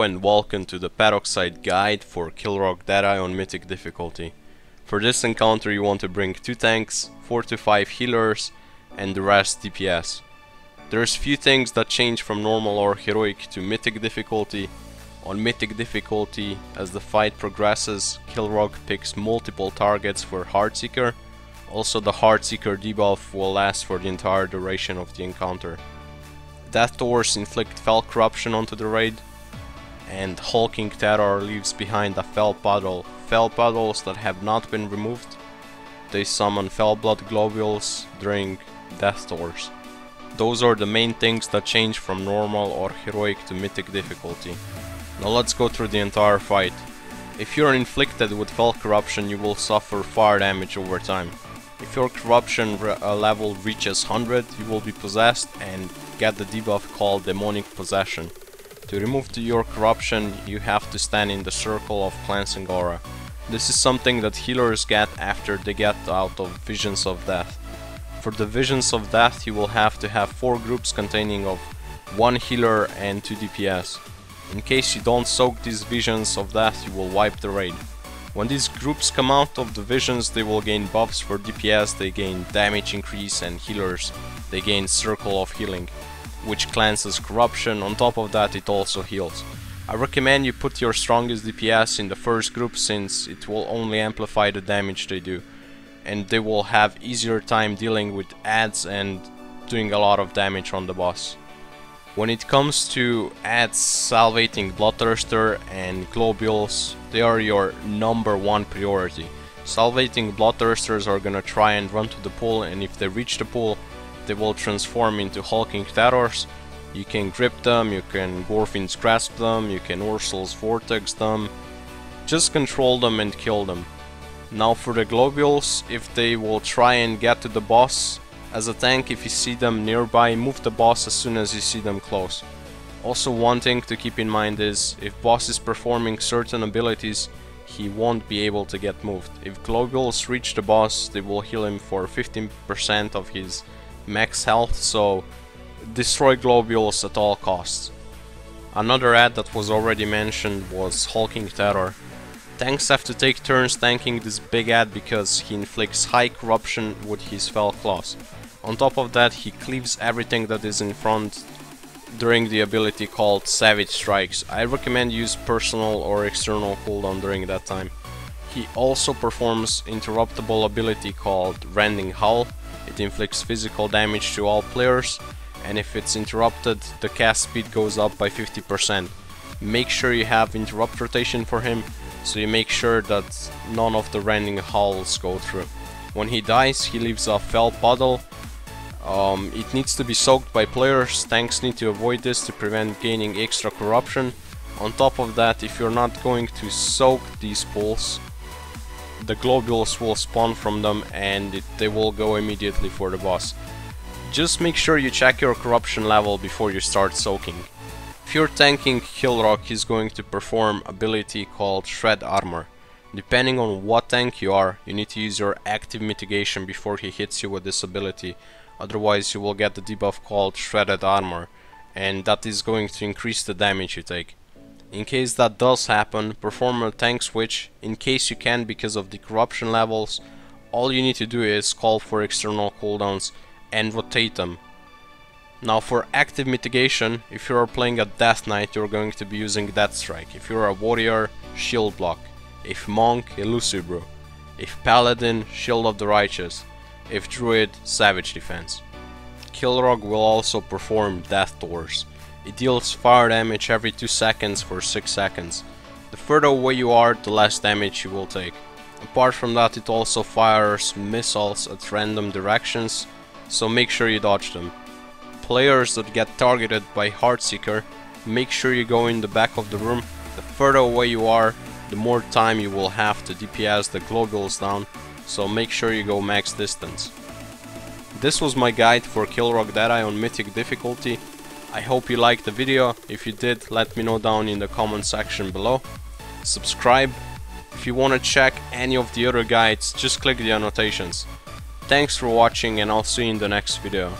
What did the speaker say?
and welcome to the Peroxcyde guide for Kilrogg Deadeye on Mythic difficulty. For this encounter you want to bring 2 tanks, 4 to 5 healers and the rest DPS. There's few things that change from normal or heroic to Mythic difficulty. On Mythic difficulty, as the fight progresses, Kilrogg picks multiple targets for Heartseeker. Also the Heartseeker debuff will last for the entire duration of the encounter. Death Doors inflict Fel Corruption onto the raid, and Hulking Terror leaves behind a Fel Puddle. Fel Puddles that have not been removed, they summon Fel Blood Globules during Death Doors. Those are the main things that change from normal or heroic to Mythic difficulty. Now let's go through the entire fight. If you're inflicted with Fel Corruption, you will suffer fire damage over time. If your corruption level reaches 100, you will be possessed and get the debuff called Demonic Possession. To remove your corruption, you have to stand in the circle of Cleansing Aura. This is something that healers get after they get out of Visions of Death. For the Visions of Death, you will have to have 4 groups containing of 1 healer and 2 DPS. In case you don't soak these Visions of Death, you will wipe the raid. When these groups come out of the visions, they will gain buffs. For DPS, they gain damage increase, and healers, they gain Circle of Healing, which cleanses corruption. On top of that, it also heals. I recommend you put your strongest DPS in the first group, since it will only amplify the damage they do, and they will have easier time dealing with adds and doing a lot of damage on the boss. When it comes to adds, Salvating Bloodthirster and Globules, they are your #1 priority. Salvating Bloodthirsters are gonna try and run to the pool, and if they reach the pool, they will transform into Hulking Terrors. You can grip them, you can Gorfin's Grasp them, you can Ursul's Vortex them. Just control them and kill them. Now for the Globules, if they will try and get to the boss, as a tank, if you see them nearby, move the boss as soon as you see them close. Also, one thing to keep in mind is, if boss is performing certain abilities, he won't be able to get moved. If Globules reach the boss, they will heal him for 15% of his max health, so destroy Globules at all costs. Another ad that was already mentioned was Hulking Terror. Tanks have to take turns tanking this big ad because he inflicts high corruption with his Fel Claws. On top of that, he cleaves everything that is in front during the ability called Savage Strikes. I recommend use personal or external cooldown during that time. He also performs interruptible ability called Rending Howl. It inflicts physical damage to all players, and if it's interrupted, the cast speed goes up by 50%. Make sure you have interrupt rotation for him, so you make sure that none of the Rending Howls go through. When he dies, he leaves a Fel Puddle. It needs to be soaked by players. Tanks need to avoid this to prevent gaining extra corruption. On top of that, if you're not going to soak these pools, the Globules will spawn from them and they will go immediately for the boss. Just make sure you check your corruption level before you start soaking. If you're tanking Kilrogg, he's going to perform ability called Shred Armor. Depending on what tank you are, you need to use your active mitigation before he hits you with this ability. Otherwise you will get the debuff called Shredded Armor, and that is going to increase the damage you take. In case that does happen, perform a tank switch. In case you can, because of the corruption levels, all you need to do is call for external cooldowns and rotate them. Now for active mitigation, if you are playing a Death Knight, you're going to be using Death Strike. If you're a Warrior, Shield Block. If Monk, Elusive Brew. If Paladin, Shield of the Righteous. If Druid, Savage Defense. Kilrogg will also perform Death Doors. It deals fire damage every 2 seconds for 6 seconds. The further away you are, the less damage you will take. Apart from that, it also fires missiles at random directions, so make sure you dodge them. Players that get targeted by Heartseeker, make sure you go in the back of the room. The further away you are, the more time you will have to DPS the Globules down, so make sure you go max distance. This was my guide for Kilrogg Deadeye on Mythic difficulty. I hope you liked the video. If you did, let me know down in the comment section below. Subscribe. If you want to check any of the other guides, just click the annotations. Thanks for watching, and I'll see you in the next video.